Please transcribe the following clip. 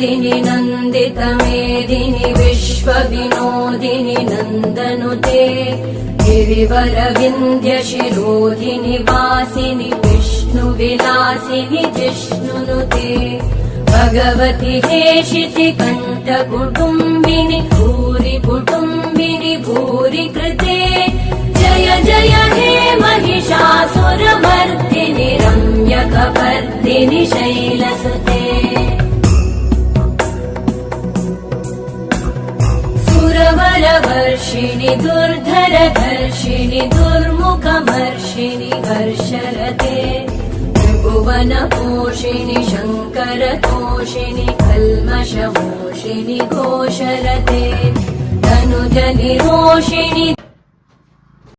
मेदिनि नन्दितमेदिनि विश्वविनोदिनि नन्दनुते गिरिवरविन्द्यशिरोधिनि वासिनि विष्णुविलासिनि जिष्णुनुते भगवति हेशिति कण्ठकुटुम्बिनि भूरि कुटुम्बिनि भूरि कृते जय जय हे महिषासुरमर्दिनि रम्यकपर्दिनि शैलसुते सुरवरवर्षिणि दुर्धरधर्षिणि दुर्मुखमर्षिणि हर्षरते त्रिभुवनपोषिणि शङ्करतोषिणि कल्मषमोषिणि घोषरते तनुजनिरोषिणि